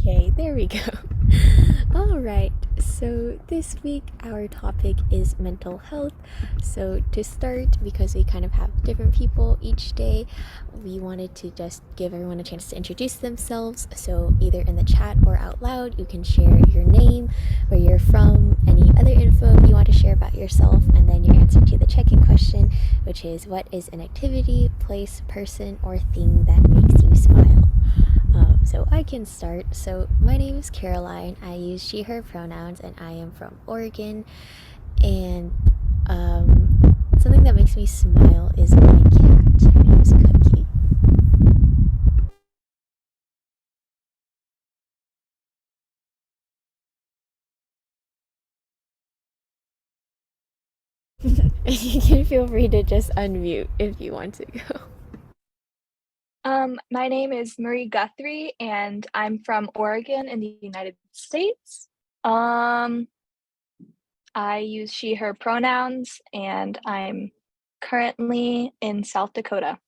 Okay, there we go. All right, so this week our topic is mental health. So, to start, because we kind of have different people each day, we wanted to just give everyone a chance to introduce themselves. So, either in the chat or out loud, you can share your name, where you're from, any other info you want to share about yourself, and then your answer to the check in question, which is what is an activity, place, person, or thing that makes you smile? So I can start. So my name is Caroline. I use she, her pronouns, and I am from Oregon. And something that makes me smile is my cat. Her name is Cookie. You can feel free to just unmute if you want to go. My name is Marie Guthrie, and I'm from Oregon in the United States. I use she, her pronouns, and I'm currently in South Dakota.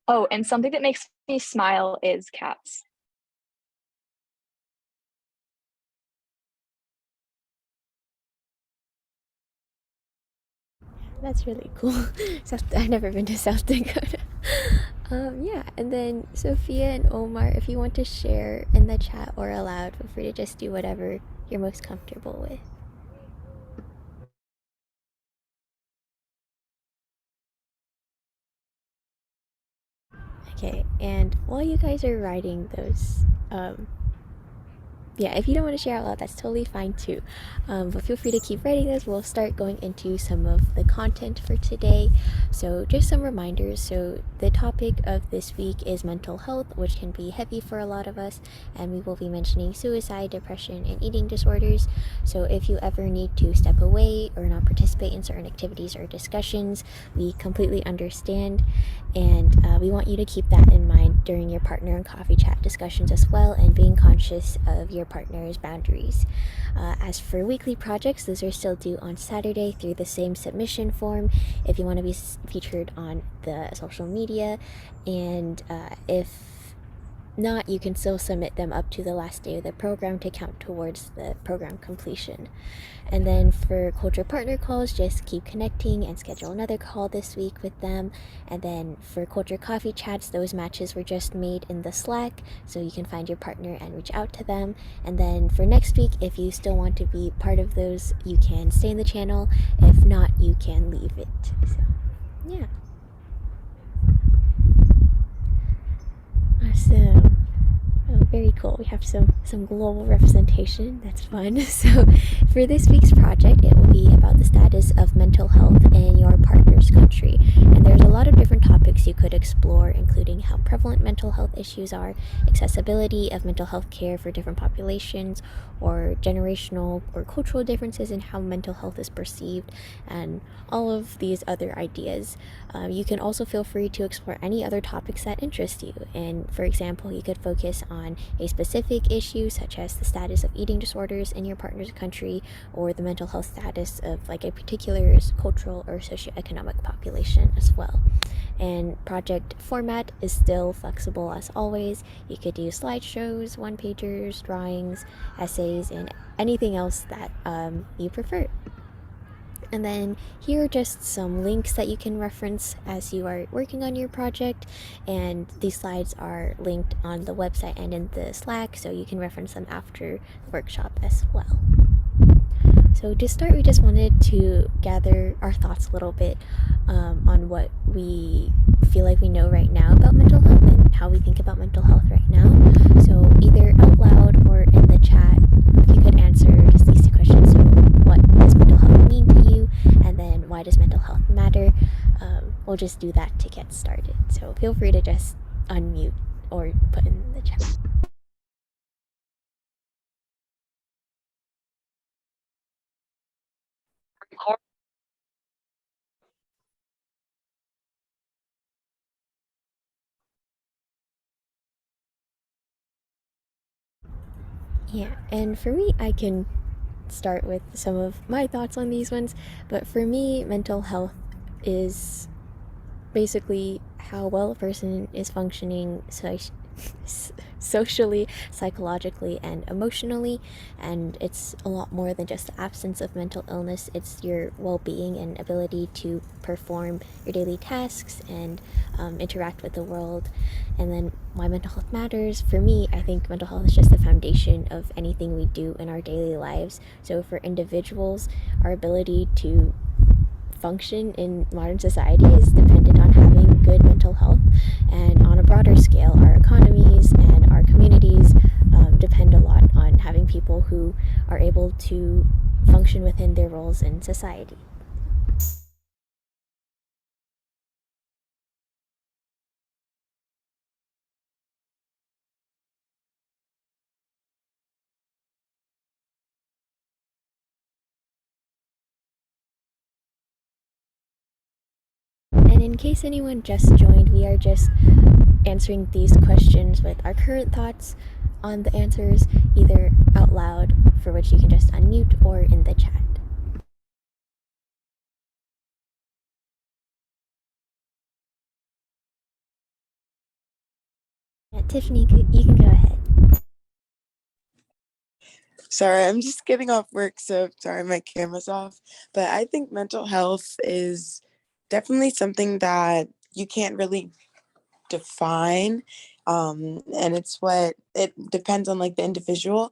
Oh, and something that makes me smile is cats. That's really cool. I've never been to South Dakota. Yeah, and then Sophia and Omar, if you want to share in the chat or aloud, feel free to just do whatever you're most comfortable with. Okay, and while you guys are writing those, yeah, if you don't want to share out loud, that's totally fine too. But feel free to keep writing this. We'll start going into some of the content for today. So, just some reminders. So, the topic of this week is mental health, which can be heavy for a lot of us, and we will be mentioning suicide, depression, and eating disorders. So, if you ever need to step away or not participate in certain activities or discussions, we completely understand, and we want you to keep that in mind during your partner and coffee chat discussions as well, and being conscious of your partner's boundaries. As for weekly projects, those are still due on Saturday through the same submission form if you want to be featured on the social media, and if not, you can still submit them up to the last day of the program to count towards the program completion. And then for culture partner calls, just keep connecting and schedule another call this week with them. And then for culture coffee chats, those matches were just made in the Slack, so you can find your partner and reach out to them. And then for next week, if you still want to be part of those, you can stay in the channel. If not, you can leave it. So, yeah. Awesome. Oh, very cool. We have some global representation. That's fun. So, for this week's project, it will be about the status of mental health in your partner's country. And there's a lot of different topics you could explore, including how prevalent mental health issues are, accessibility of mental health care for different populations, or generational or cultural differences in how mental health is perceived, and all of these other ideas. You can also feel free to explore any other topics that interest you. And for example, you could focus on a specific issue, such as the status of eating disorders in your partner's country, or the mental health status of like a particular cultural or socioeconomic population as well. And project format is still flexible as always. You could do slideshows, one pagers, drawings, essays, and anything else that you prefer. And then here are just some links that you can reference as you are working on your project. And these slides are linked on the website and in the Slack, so you can reference them after the workshop as well. So to start, we just wanted to gather our thoughts a little bit on what we feel like we know right now about mental health and how we think about mental health right now. So either out loud or in the chat, if you could answer just these two questions. So what does mental health mean to you? And then why does mental health matter? We'll just do that to get started. So feel free to just unmute or put in the chat. Yeah, and for me, I can start with some of my thoughts on these ones, but for me, mental health is basically how well a person is functioning socially, psychologically, and emotionally. And it's a lot more than just the absence of mental illness. It's your well-being and ability to perform your daily tasks and interact with the world. And then why mental health matters. For me, I think mental health is just the foundation of anything we do in our daily lives. So for individuals, our ability to function in modern society is dependent on having good mental health. And on a broader scale, our economies and our communities depend a lot on having people who are able to function within their roles in society. And in case anyone just joined, we are just answering these questions with our current thoughts on the answers, either out loud, for which you can just unmute, or in the chat. Yeah, Tiffany, you can go ahead. Sorry, I'm just getting off work, so sorry my camera's off. But I think mental health is definitely something that you can't really define. And it's what it depends on like the individual.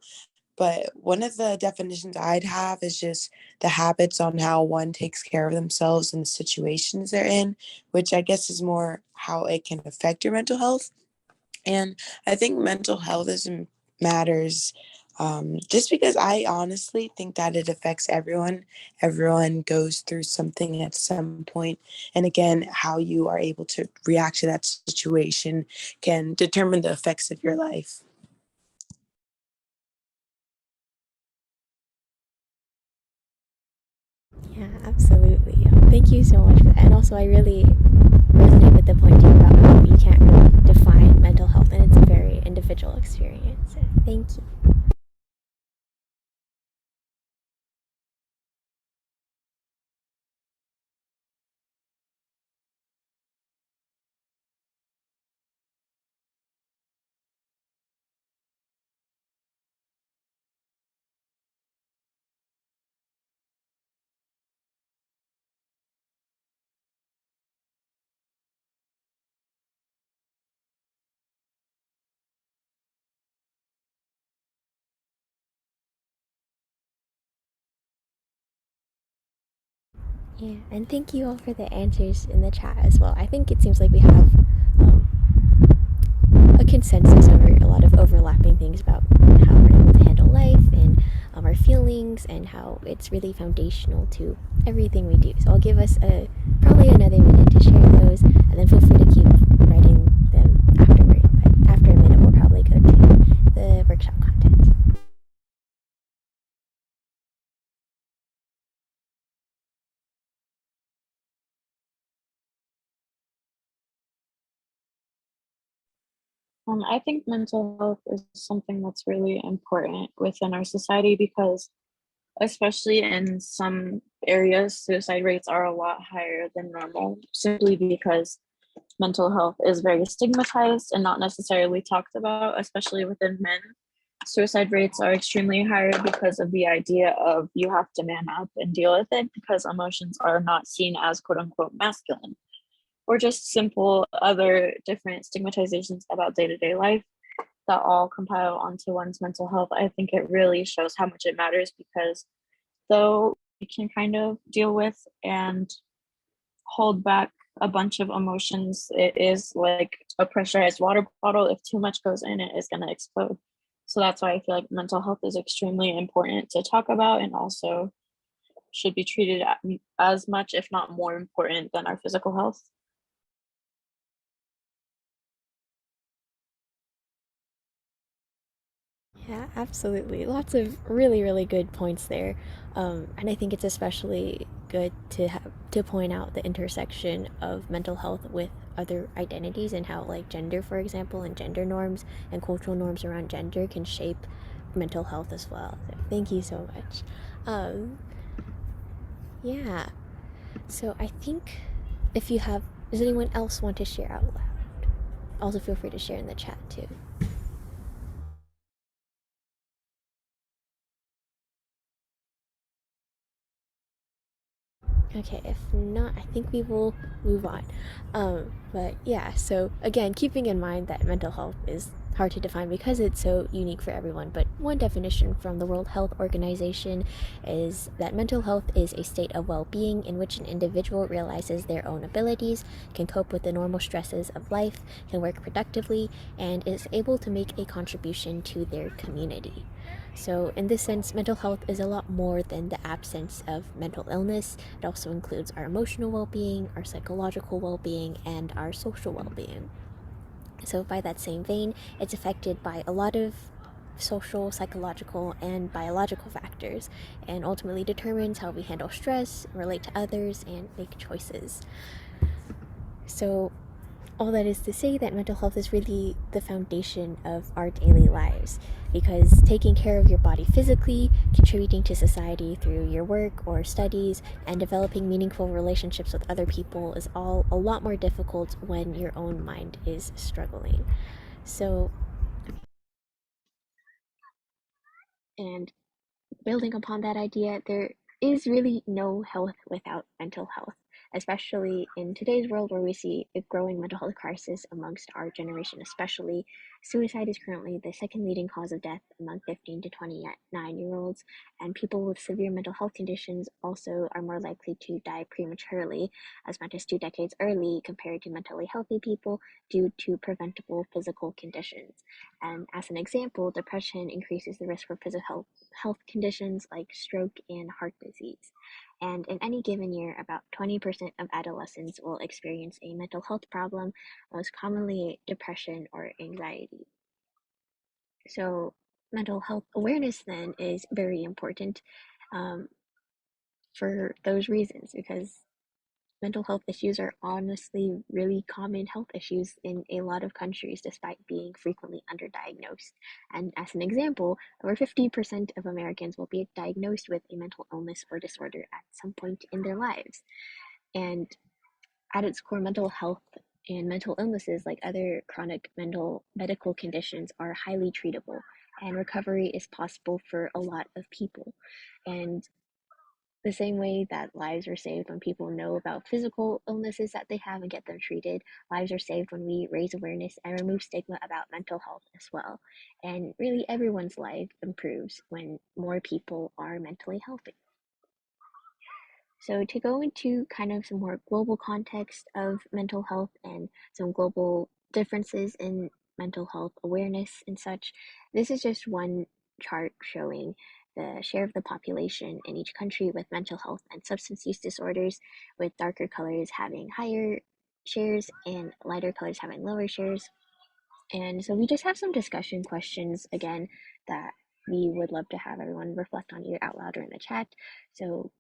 But one of the definitions I'd have is just the habits on how one takes care of themselves and the situations they're in, which I guess is more how it can affect your mental health. And I think mental health matters just because I honestly think that it affects everyone. Everyone goes through something at some point. And again, how you are able to react to that situation can determine the effects of your life. Yeah, absolutely. Thank you so much for that. And also, I really resonate with the point too about how you can't really define mental health, and it's a very individual experience. So thank you. Yeah, and thank you all for the answers in the chat as well. I think it seems like we have um, a consensus over a lot of overlapping things about how we're able to handle life and our feelings, and how it's really foundational to everything we do. So I'll give us probably another minute to share those, and then feel free to keep writing them afterward. But after a minute, we'll probably go to the workshop content. I think mental health is something that's really important within our society because, especially in some areas, suicide rates are a lot higher than normal simply because mental health is very stigmatized and not necessarily talked about, especially within men. Suicide rates are extremely higher because of the idea of you have to man up and deal with it because emotions are not seen as quote unquote masculine, or just simple other different stigmatizations about day-to-day life that all compile onto one's mental health. I think it really shows how much it matters because though we can kind of deal with and hold back a bunch of emotions, it is like a pressurized water bottle. If too much goes in, it is going to explode. So that's why I feel like mental health is extremely important to talk about, and also should be treated as much, if not more important than our physical health. Yeah, absolutely. Lots of really, really good points there. And I think it's especially good to point out the intersection of mental health with other identities, and how, like, gender, for example, and gender norms and cultural norms around gender can shape mental health as well. So thank you so much. Yeah. So I think if you have Does anyone else want to share out loud? Also, feel free to share in the chat too. Okay, if not, I think we will move on. But yeah, so again, keeping in mind that mental health is hard to define because it's so unique for everyone, but one definition from the World Health Organization is that mental health is a state of well-being in which an individual realizes their own abilities, can cope with the normal stresses of life, can work productively, and is able to make a contribution to their community. So, in this sense, mental health is a lot more than the absence of mental illness. It also includes our emotional well being, our psychological well being, and our social well being. So, by that same vein, it's affected by a lot of social, psychological, and biological factors, and ultimately determines how we handle stress, relate to others, and make choices. So, all that is to say that mental health is really the foundation of our daily lives, because taking care of your body physically, contributing to society through your work or studies, and developing meaningful relationships with other people is all a lot more difficult when your own mind is struggling. So, and building upon that idea, there is really no health without mental health, especially in today's world where we see a growing mental health crisis amongst our generation, especially. Suicide is currently the second leading cause of death among 15 to 29-year-olds, and people with severe mental health conditions also are more likely to die prematurely, as much as 2 decades early compared to mentally healthy people due to preventable physical conditions. And as an example, depression increases the risk for physical health conditions like stroke and heart disease. And in any given year, about 20% of adolescents will experience a mental health problem, most commonly depression or anxiety. So, mental health awareness then is very important um, for those reasons, because mental health issues are honestly really common health issues in a lot of countries despite being frequently underdiagnosed. And as an example, over 50% of Americans will be diagnosed with a mental illness or disorder at some point in their lives. And at its core, mental health and mental illnesses, like other chronic medical conditions, are highly treatable, and recovery is possible for a lot of people. And the same way that lives are saved when people know about physical illnesses that they have and get them treated, lives are saved when we raise awareness and remove stigma about mental health as well. And really, everyone's life improves when more people are mentally healthy. So, to go into kind of some more global context of mental health and some global differences in mental health awareness and such, this is just one chart showing the share of the population in each country with mental health and substance use disorders, with darker colors having higher shares and lighter colors having lower shares. And so we just have some discussion questions again that we would love to have everyone reflect on either out loud or in the chat. So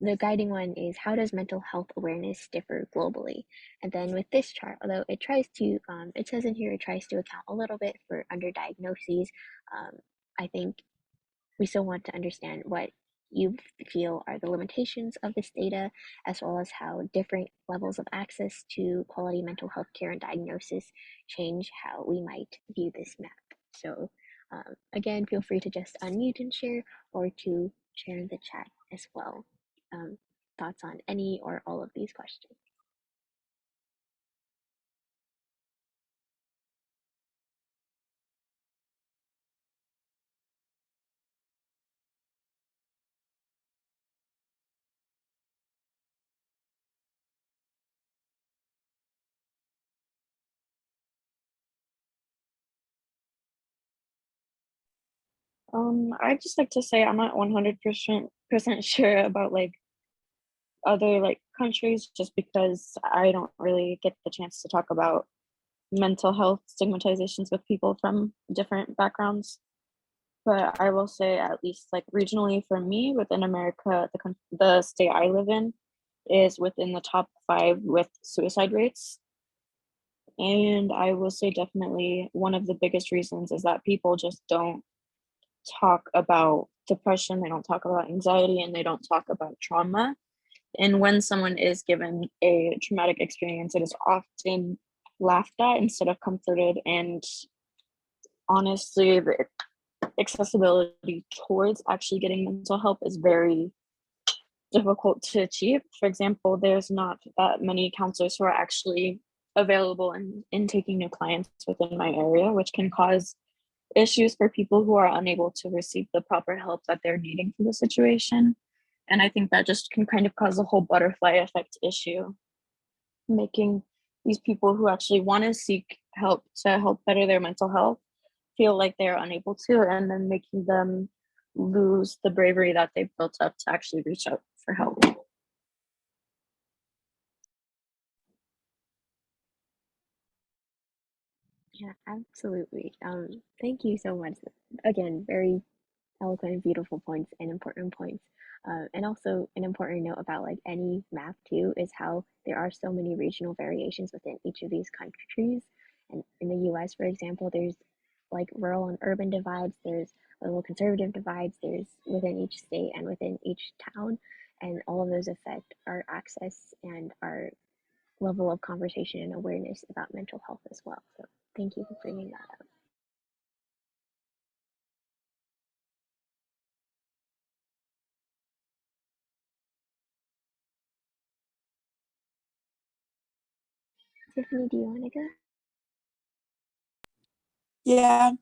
the guiding one is, how does mental health awareness differ globally? And then with this chart, although it tries to, it says in here it tries to account a little bit for underdiagnoses, I think we still want to understand what you feel are the limitations of this data, as well as how different levels of access to quality mental health care and diagnosis change how we might view this map. So again, feel free to just unmute and share, or to share in the chat as well. Thoughts on any or all of these questions? I'd just like to say I'm not 100% sure about like other like countries, just because I don't really get the chance to talk about mental health stigmatizations with people from different backgrounds. But I will say, at least like regionally for me within America, the state I live in is within the top 5 with suicide rates. And I will say definitely one of the biggest reasons is that people just don't talk about depression, they don't talk about anxiety, and they don't talk about trauma And when someone is given a traumatic experience, it is often laughed at instead of comforted. And honestly, the accessibility towards actually getting mental help is very difficult to achieve. For example, there's not that many counselors who are actually available in taking new clients within my area, which can cause issues for people who are unable to receive the proper help that they're needing for the situation. And I think that just can kind of cause a whole butterfly effect issue, making these people who actually want to seek help to help better their mental health feel like they're unable to, and then making them lose the bravery that they've built up to actually reach out for help. Yeah, absolutely. Thank you so much. Again, very eloquent and beautiful points and important points. And also an important note about like any map too is how there are so many regional variations within each of these countries. And in the US, for example, there's like rural and urban divides, there's little conservative divides, there's within each state and within each town, and all of those affect our access and our level of conversation and awareness about mental health as well. So thank you for bringing that up. Tiffany, do you want to go? Yeah,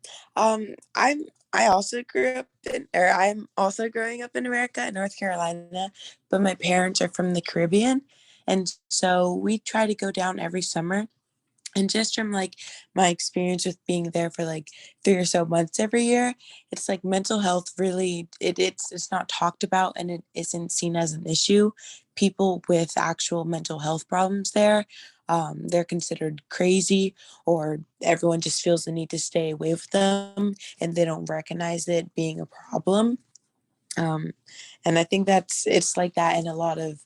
I also grew up or I'm also growing up in America, in North Carolina, but my parents are from the Caribbean, and so we try to go down every summer. And just from like my experience with being there for like 3 or so months every year, it's like mental health really it's not talked about and it isn't seen as an issue. People with actual mental health problems there, they're considered crazy, or everyone just feels the need to stay away with them and they don't recognize it being a problem. Um, and I think it's like that in a lot of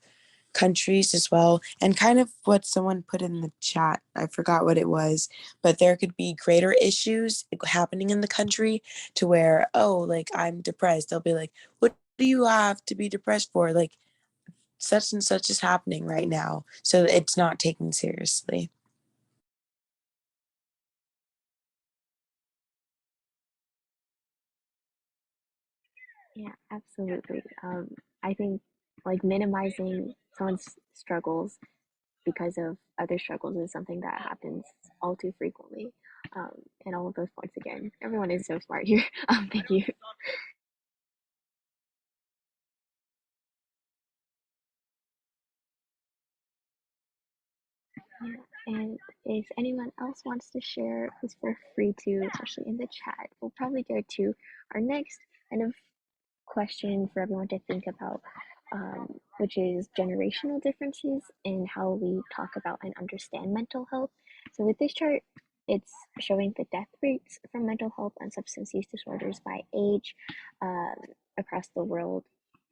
countries as well. And kind of what someone put in the chat, I forgot what it was, but there could be greater issues happening in the country to where, oh, like I'm depressed. They'll be like, what do you have to be depressed for? Like such and such is happening right now. So it's not taken seriously. Yeah, absolutely. I think like minimizing someone's struggles because of other struggles is something that happens all too frequently. Um, and all of those points again, everyone is so smart here. Thank you. Yeah, and if anyone else wants to share, please feel free to, especially in the chat. We'll probably go to our next kind of question for everyone to think about, which is generational differences in how we talk about and understand mental health. So, with this chart, it's showing the death rates from mental health and substance use disorders by age um, across the world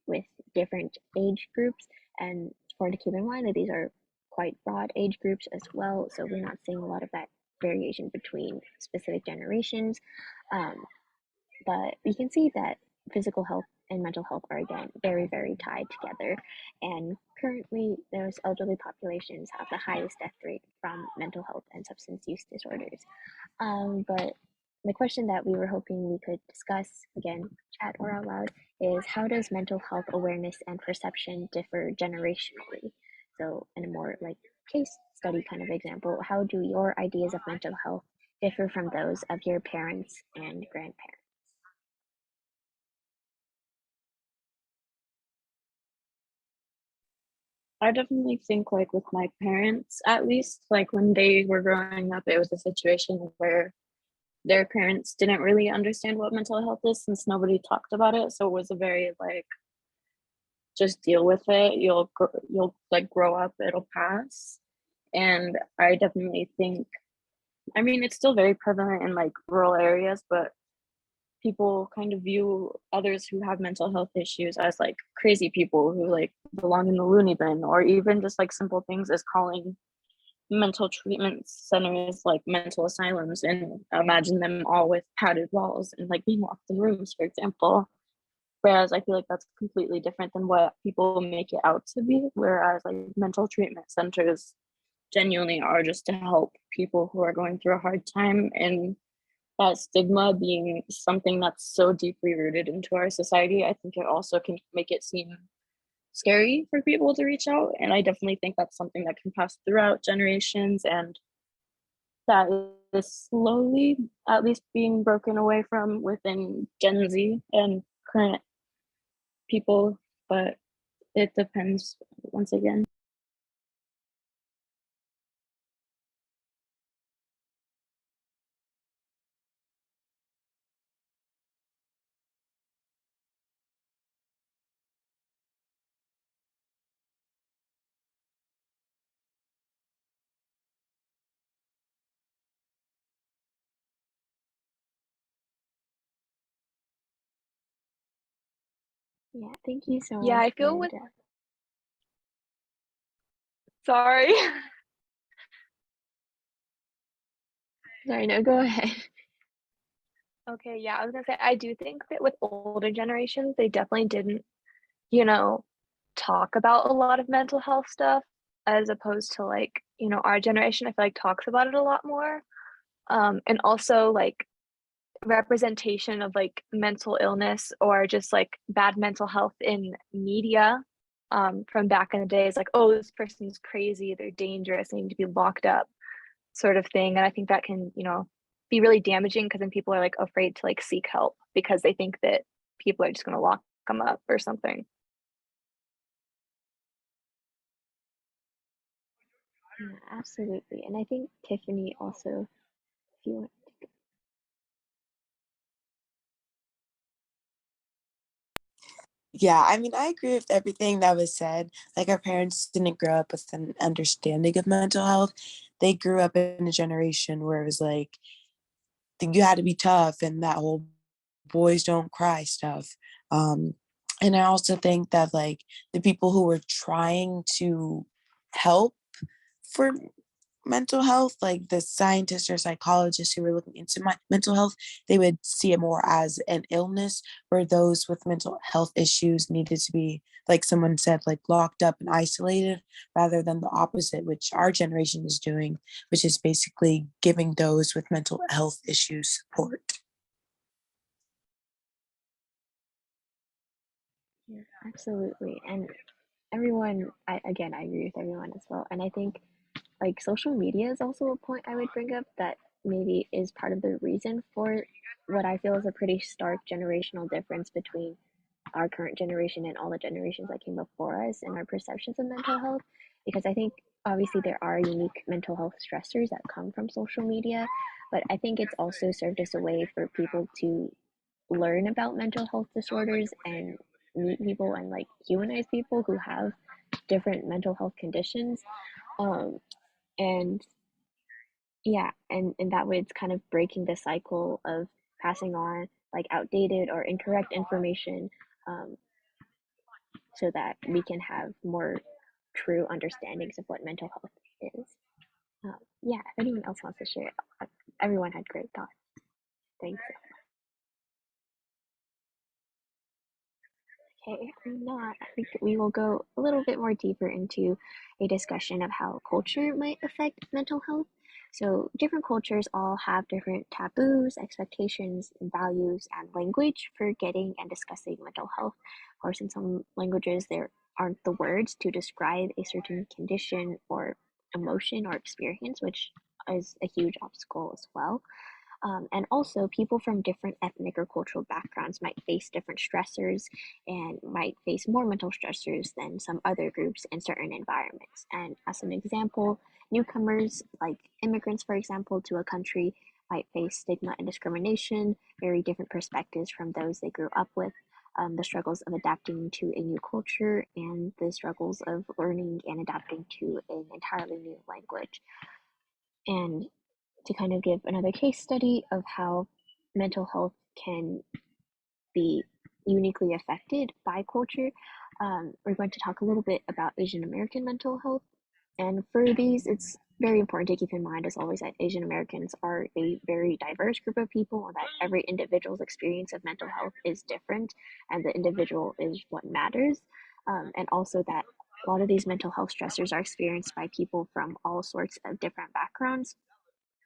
with different age groups. And it's important to keep in mind that these are quite broad age groups as well. So, we're not seeing a lot of that variation between specific generations. Um, but we can see that physical health and mental health are again very, very tied together. And currently, those elderly populations have the highest death rate from mental health and substance use disorders. But the question that we were hoping we could discuss again, chat or out loud, is how does mental health awareness and perception differ generationally? So, in a more like case study kind of example, how do your ideas of mental health differ from those of your parents and grandparents? I definitely think like with my parents, at least like when they were growing up, it was a situation where their parents didn't really understand what mental health is since nobody talked about it. So it was a very like just deal with it. You'll like grow up, it'll pass. And I definitely think, I mean, it's still very prevalent in like rural areas, but people kind of view others who have mental health issues as like crazy people who like belong in the loony bin, or even just like simple things as calling mental treatment centers like mental asylums, and imagine them all with padded walls and like being locked in rooms, for example. Whereas I feel like that's completely different than what people make it out to be. Whereas like mental treatment centers genuinely are just to help people who are going through a hard time, and that stigma being something that's so deeply rooted into our society, I think it also can make it seem scary for people to reach out. And I definitely think that's something that can pass throughout generations, and that is slowly at least being broken away from within Gen Z and current people, but it depends once again. Yeah, thank you so Yeah, much. I feel with sorry. Sorry, no, go ahead. Okay, yeah, I was gonna say I do think that with older generations, they definitely didn't, you know, talk about a lot of mental health stuff as opposed to like, our generation, I feel like talks about it a lot more. And also like representation of like mental illness or just like bad mental health in media from back in the day is like, oh, this person's crazy, they're dangerous, they need to be locked up, sort of thing. And I think that can, be really damaging because then people are like afraid to like seek help because they think that people are just going to lock them up or something. Yeah, absolutely. And I think Tiffany also, if you want. Yeah, I mean, I agree with everything that was said. Like, our parents didn't grow up with an understanding of mental health. They grew up in a generation where it was like, you had to be tough and that whole boys don't cry stuff. Um, and I also think that, like, the people who were trying to help for mental health, like the scientists or psychologists who were looking into my mental health, they would see it more as an illness, where those with mental health issues needed to be, like someone said, like locked up and isolated, rather than the opposite, which our generation is doing, which is basically giving those with mental health issues support. Yeah, absolutely. And everyone, again, I agree with everyone as well. And I think like social media is also a point I would bring up that maybe is part of the reason for what I feel is a pretty stark generational difference between our current generation and all the generations that came before us and our perceptions of mental health. Because I think obviously there are unique mental health stressors that come from social media, but I think it's also served as a way for people to learn about mental health disorders and meet people and like humanize people who have different mental health conditions. Um, and yeah, and that way it's kind of breaking the cycle of passing on like outdated or incorrect information, um, so that we can have more true understandings of what mental health is. Yeah, if anyone else wants to share, everyone had great thoughts. Thanks. Okay, if not, I think that we will go a little bit more deeper into a discussion of how culture might affect mental health. So, different cultures all have different taboos, expectations, and values, and language for getting and discussing mental health. Of course, in some languages, there aren't the words to describe a certain condition or emotion or experience, which is a huge obstacle as well. And also, people from different ethnic or cultural backgrounds might face different stressors and might face more mental stressors than some other groups in certain environments. And as an example, newcomers, like immigrants, for example, to a country, might face stigma and discrimination, very different perspectives from those they grew up with. The struggles of adapting to a new culture and the struggles of learning and adapting to an entirely new language. And to kind of give another case study of how mental health can be uniquely affected by culture, we're going to talk a little bit about Asian American mental health. And for these, it's very important to keep in mind, as always, that Asian Americans are a very diverse group of people, and that every individual's experience of mental health is different, and the individual is what matters. And also that a lot of these mental health stressors are experienced by people from all sorts of different backgrounds,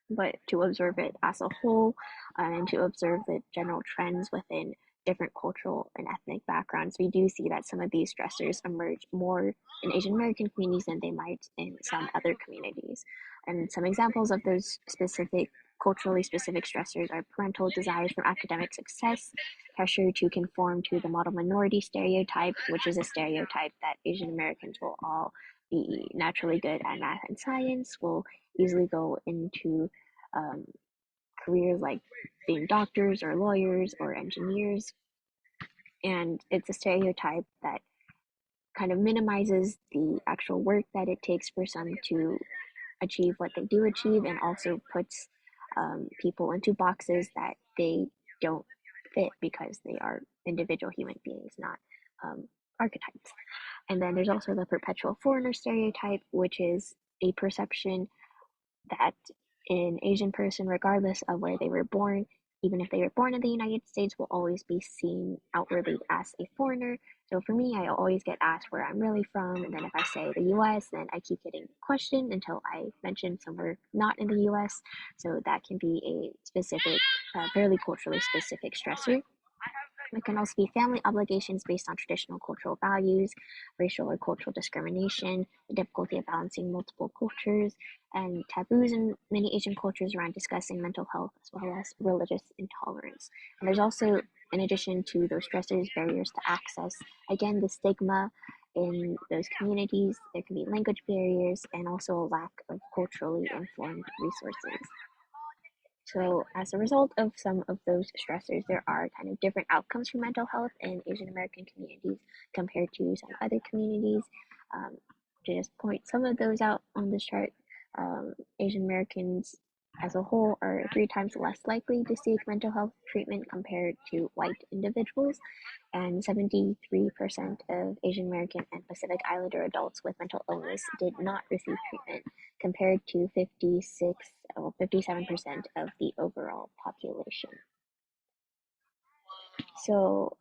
but to observe it as a whole, and to observe the general trends within different cultural and ethnic backgrounds, we do see that some of these stressors emerge more in Asian American communities than they might in some other communities. And some examples of those specific culturally specific stressors are parental desires for academic success, pressure to conform to the model minority stereotype, which is a stereotype that Asian Americans will all be naturally good at math and science, will easily go into um, careers like being doctors or lawyers or engineers. And it's a stereotype that kind of minimizes the actual work that it takes for some to achieve what they do achieve, and also puts people into boxes that they don't fit because they are individual human beings, not archetypes. And then there's also the perpetual foreigner stereotype, which is a perception that an Asian person, regardless of where they were born, even if they were born in the United States, will always be seen outwardly as a foreigner. So for me, I always get asked where I'm really from, and then if I say the US, then I keep getting questioned until I mention somewhere not in the US. So that can be a specific, fairly culturally specific stressor. It can also be family obligations based on traditional cultural values, racial or cultural discrimination, the difficulty of balancing multiple cultures, and taboos in many Asian cultures around discussing mental health, as well as religious intolerance. And there's also, in addition to those stressors, barriers to access. Again, the stigma in those communities, there can be language barriers and also a lack of culturally informed resources. So, as a result of some of those stressors, there are kind of different outcomes for mental health in Asian American communities compared to some other communities. Um, to just point some of those out on this chart, Asian Americans as a whole are 3 times less likely to seek mental health treatment compared to white individuals, and 73% of Asian American and Pacific Islander adults with mental illness did not receive treatment, compared to 57% of the overall population. So,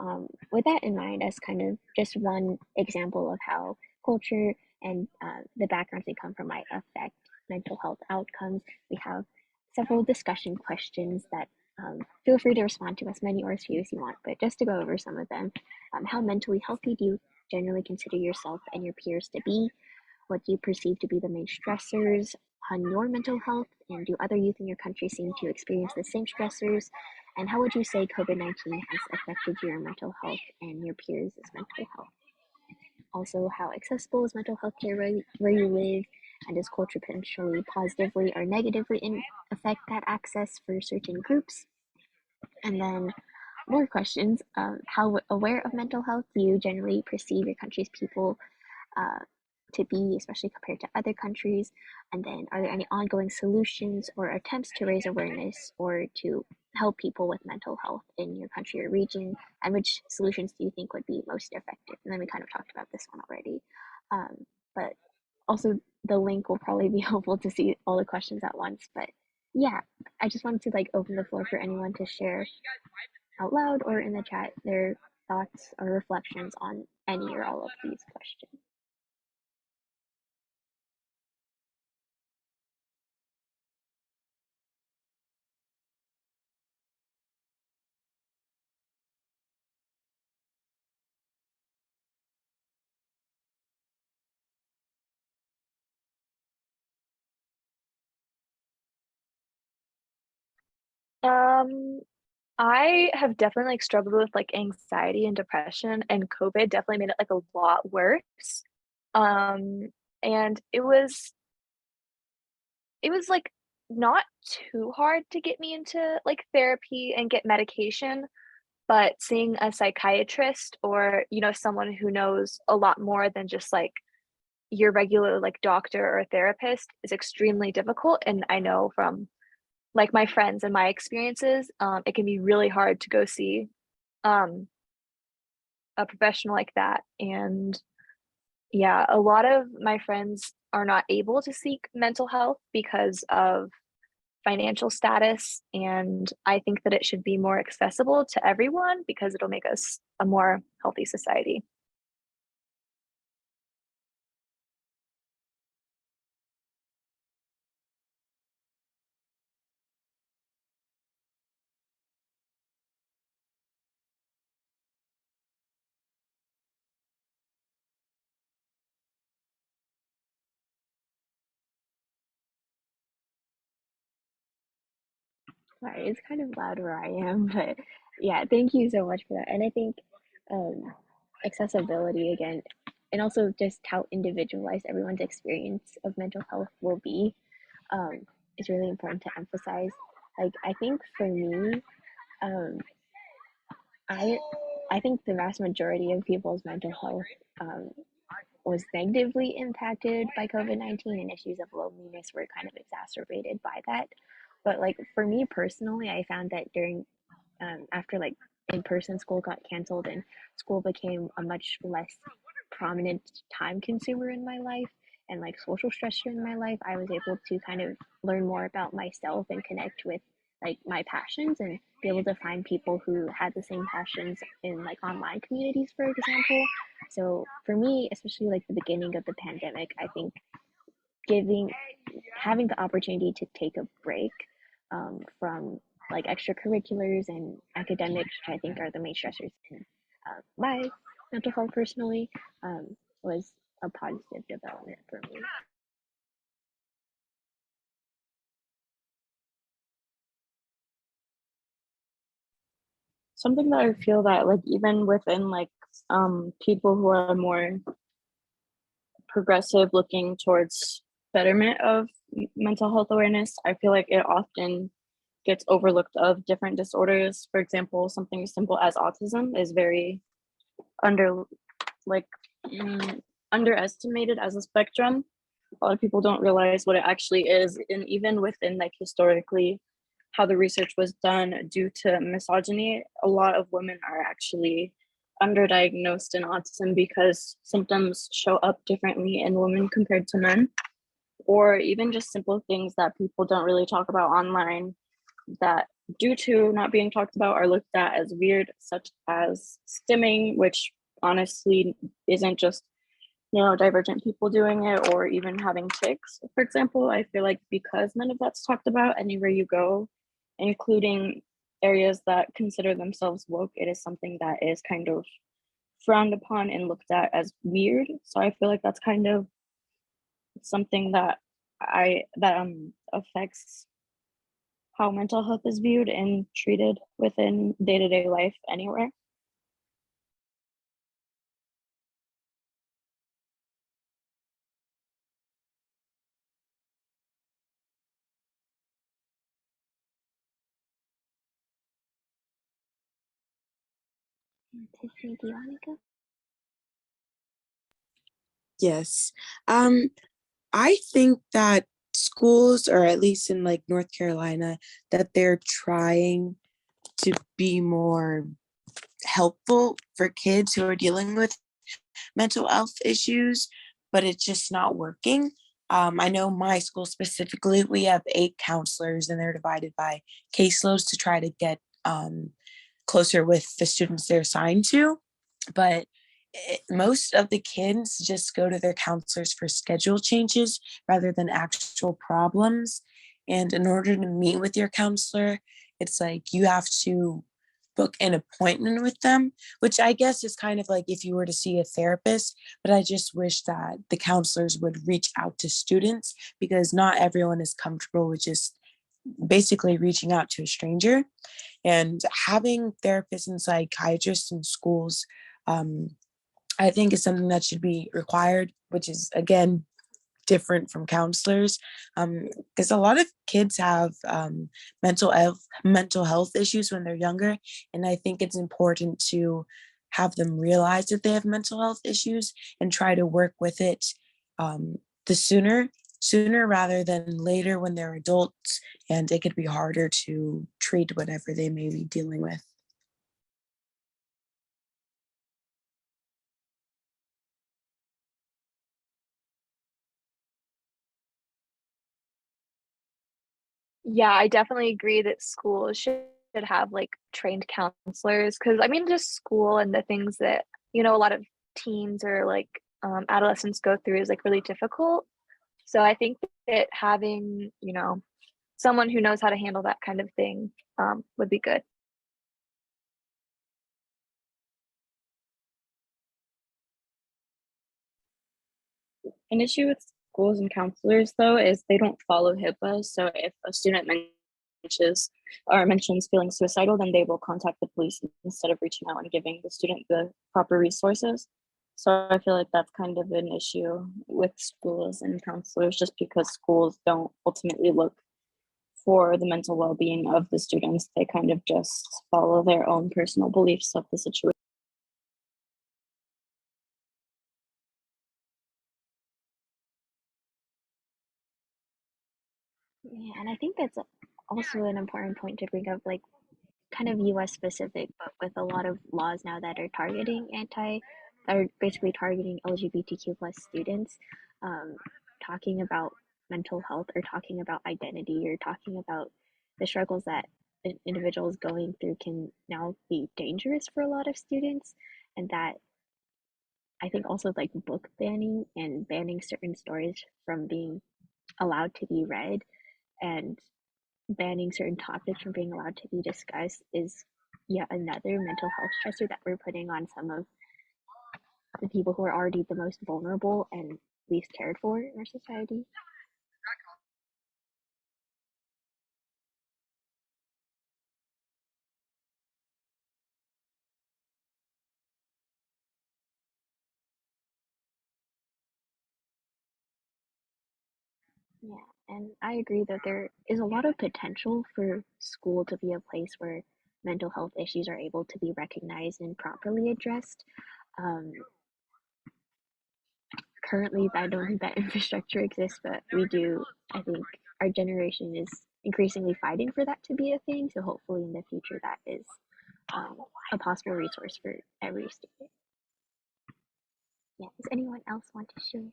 with that in mind, as kind of just one example of how culture and the backgrounds they come from might affect mental health outcomes, we have several discussion questions that feel free to respond to as many or as few as you want, but just to go over some of them. How mentally healthy do you generally consider yourself and your peers to be? What do you perceive to be the main stressors on your mental health? And do other youth in your country seem to experience the same stressors? And how would you say COVID-19 has affected your mental health and your peers' mental health? Also, how accessible is mental health care where you live? And does culture potentially positively or negatively affect that access for certain groups? And then more questions. How aware of mental health do you generally perceive your country's people uh, to be, especially compared to other countries? And then, are there any ongoing solutions or attempts to raise awareness or to help people with mental health in your country or region? And which solutions do you think would be most effective? And then we kind of talked about this one already. But also, the link will probably be helpful to see all the questions at once. But yeah, I just wanted to like open the floor for anyone to share out loud or in the chat their thoughts or reflections on any or all of these questions. Um, I have definitely like struggled with like anxiety and depression, and COVID definitely made it like a lot worse. Um, and it was like not too hard to get me into like therapy and get medication, but seeing a psychiatrist or, someone who knows a lot more than just like your regular like doctor or therapist is extremely difficult. And I know from like my friends and my experiences, it can be really hard to go see um, a professional like that. And yeah, a lot of my friends are not able to seek mental health because of financial status, and I think that it should be more accessible to everyone because it'll make us a more healthy society. Sorry, it's kind of loud where I am, but yeah, thank you so much for that. And I think um, accessibility again, and also just how individualized everyone's experience of mental health will be, um, is really important to emphasize. Like, I think for me, um, I I think the vast majority of people's mental health um, was negatively impacted by COVID-19, and issues of loneliness were kind of exacerbated by that. But like for me personally, I found that during after like in-person school got canceled and school became a much less prominent time consumer in my life and like social stressor in my life, I was able to kind of learn more about myself and connect with like my passions and be able to find people who had the same passions in like online communities, for example. So for me, especially like the beginning of the pandemic, I think giving having the opportunity to take a break from like extracurriculars and academics, which I think are the main stressors in my mental health personally, was a positive development for me. Something that I feel that like even within like people who are more progressive looking towards betterment of mental health awareness, I feel like it often gets overlooked of different disorders. For example, something as simple as autism is very under like mm, underestimated as a spectrum. A lot of people don't realize what it actually is, and even within like historically how the research was done due to misogyny, a lot of women are actually underdiagnosed in autism because symptoms show up differently in women compared to men, or even just simple things that people don't really talk about online that due to not being talked about are looked at as weird, such as stimming, which honestly isn't just neurodivergent people doing it, or even having tics, for example. I feel like because none of that's talked about anywhere you go, including areas that consider themselves woke, it is something that is kind of frowned upon and looked at as weird. So I feel like that's kind of something that affects how mental health is viewed and treated within day-to-day life anywhere. Tiffany, do you want to go? Yes. I think that schools, or at least in like North Carolina, that they're trying to be more helpful for kids who are dealing with mental health issues, but it's just not working. I know my school specifically, we have 8 counselors and they're divided by caseloads to try to get closer with the students they're assigned to. But most of the kids just go to their counselors for schedule changes rather than actual problems. And in order to meet with your counselor, it's like you have to book an appointment with them, which I guess is kind of like if you were to see a therapist. But I just wish that the counselors would reach out to students because not everyone is comfortable with just basically reaching out to a stranger. And having therapists and psychiatrists in schools, um, I think is something that should be required, which is again different from counselors, because a lot of kids have mental health issues when they're younger, and I think it's important to have them realize that they have mental health issues and try to work with it um, the sooner rather than later when they're adults, and it could be harder to treat whatever they may be dealing with. Yeah, I definitely agree that schools should have like trained counselors because I mean, just school and the things that, a lot of teens or like adolescents go through is like really difficult. So I think that having, someone who knows how to handle that kind of thing would be good. An issue with schools and counselors, though, is they don't follow HIPAA. So if a student mentions feeling suicidal, then they will contact the police instead of reaching out and giving the student the proper resources. So I feel like that's kind of an issue with schools and counselors, just because schools don't ultimately look for the mental well-being of the students. They kind of just follow their own personal beliefs of the situation. Yeah, and I think that's also an important point to bring up, like kind of US specific, but with a lot of laws now that are that are basically targeting LGBTQ plus students, um, talking about mental health or talking about identity or talking about the struggles that an individual is going through can now be dangerous for a lot of students. And that I think also like book banning and banning certain stories from being allowed to be read and banning certain topics from being allowed to be discussed is yet another mental health stressor that we're putting on some of the people who are already the most vulnerable and least cared for in our society. Yeah, and I agree that there is a lot of potential for school to be a place where mental health issues are able to be recognized and properly addressed. Um, Currently, I don't think that infrastructure exists, but we do. I think our generation is increasingly fighting for that to be a thing. So hopefully, in the future, that is um, a possible resource for every student. Yeah. Does anyone else want to share?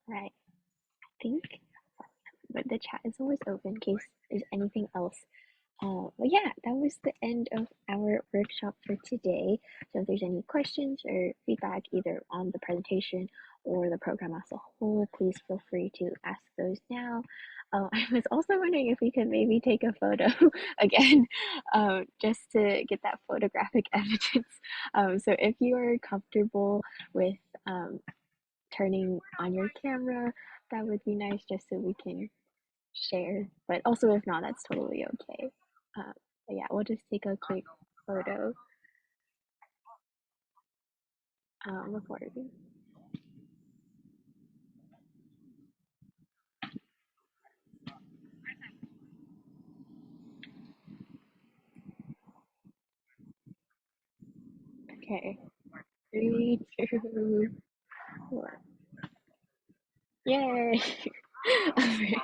Right. I think, but the chat is always open in case there's anything else. But yeah, that was the end of our workshop for today. So if there's any questions or feedback either on the presentation or the program as a whole, please feel free to ask those now. I was also wondering if we could maybe take a photo again, just to get that photographic evidence. So if you are comfortable with um, turning on your camera, that would be nice just so we can share. But also, if not, that's totally okay. But yeah, we'll just take a quick photo recording. Okay, 3, 2, 1. Yay! Alright.